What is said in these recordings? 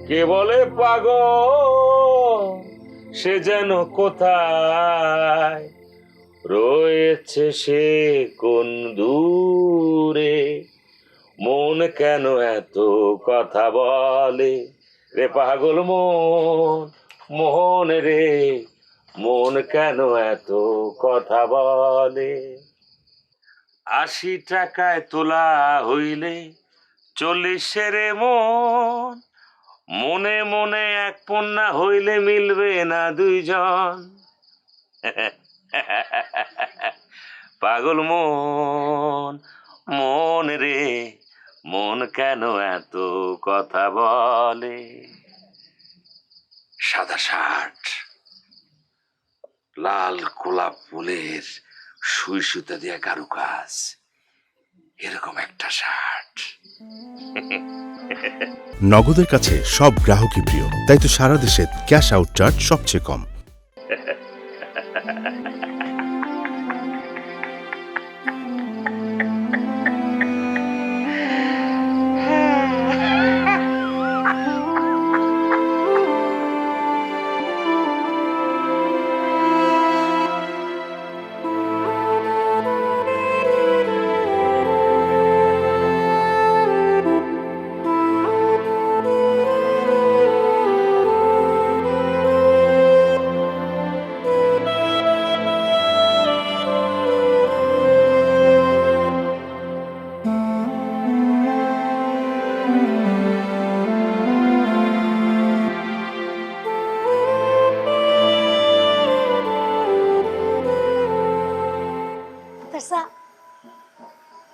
কে বলে পাগল সে যেন কোথায় রয়েছে, সে কোন দূরে, মন কেন এত কথা বলে রে পাগল মন, মোহন রে মন কেন এত কথা বলে। 80 টাকায় তোলা হইলে 40 রে মন, মনে মনে এক পন্না হইলে মিলবে না দুইজন। পাগল মন, মন রে মন কেন এত কথা বলে। সাদা শার্ট, লাল গোলাপ ফুলের সুই সুতা দিয়ে কারুকাজ, এরকম একটা শার্ট। নগদের কাছে সব গ্রাহকই প্রিয়, তাই তো সারা দেশে ক্যাশ আউট চার্জ সবচেয়ে কম।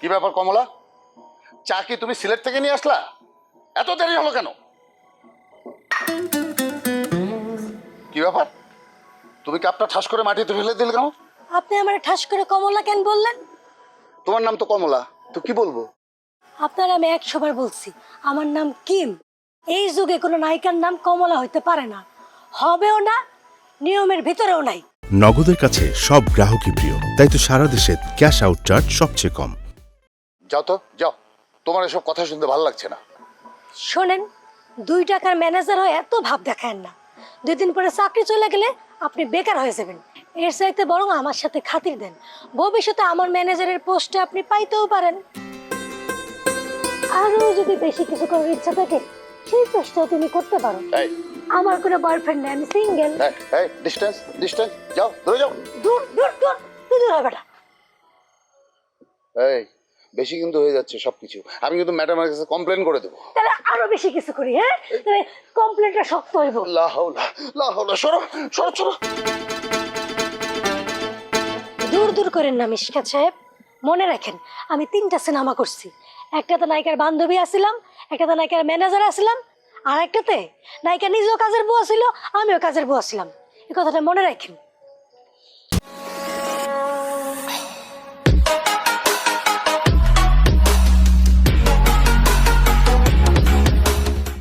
কি ব্যাপার কমলা, চা কি তুমি সিলেট থেকে নিয়ে আসলা? এত দেরি হলো কেন? কি ব্যাপার, তুমি কাপটা ঠাস করে মাটিতে ফেলে দিলে কেন? আপনি আমার ঠাস করে কমলা কেন বললেন? তোমার নাম তো কমলা, তো কি বলবো? আপনার আমি 100 বার বলছি আমার নাম কিম। এই যুগে কোনো নায়িকার নাম কমলা হইতে পারে না, হবেও না, নিয়মের ভিতরেও নাই। নগদের কাছে সব গ্রাহকই প্রিয়, তাই তো সারা দেশে ক্যাশ আউট চার্জ সবচেয়ে কম। যাও তো যাও, তোমার এসব কথা শুনতে ভালো লাগছে না। শোনেন, 2 টাকার ম্যানেজার হয়ে এত ভাব দেখায় না। 2 দিন পরে চাকরি চলে গেলে আপনি বেকার হয়ে যাবেন। এর চাইতে বরং আমার সাথে খাতির দেন, ভবিষ্যতে আমার ম্যানেজারের পোস্টে আপনি পাইতেও পারেন। আরো যদি বেশি কিছু করার ইচ্ছা থাকে সেই চেষ্টাও তুমি করতে পারো। আমার কোনো বয়ফ্রেন্ড নেই, আমি সিঙ্গেল। ডিস্টেন্স ডিস্টেন্স, যাও দূরে যাও। দূর দূর দূর, তুই দূর হবে না। এই বেশি কিন্তু হয়ে যাচ্ছে সবকিছু, আমি কিন্তু ম্যাডামের কাছে কমপ্লেন করে দেবো। তাহলে আরো বেশি কিছু করি, হ্যাঁ? তবে কমপ্লেনটা শক্ত হইব। লা হাওলা লা হাওলা, সরো সরো সরো। দূর দূর করেন না মিশকাত সাহেব, মনে রাখেন আমি 3টা সিনেমা করছি। একটাতে নায়িকার বান্ধবী আছিলাম, একটাতে নায়িকার ম্যানেজার আছিলাম, আর একটাতে নায়িকা নিজেও কাজের বুয়া ছিল, আমিও কাজের বুয়া ছিলাম। এই কথাটা মনে রাখেন।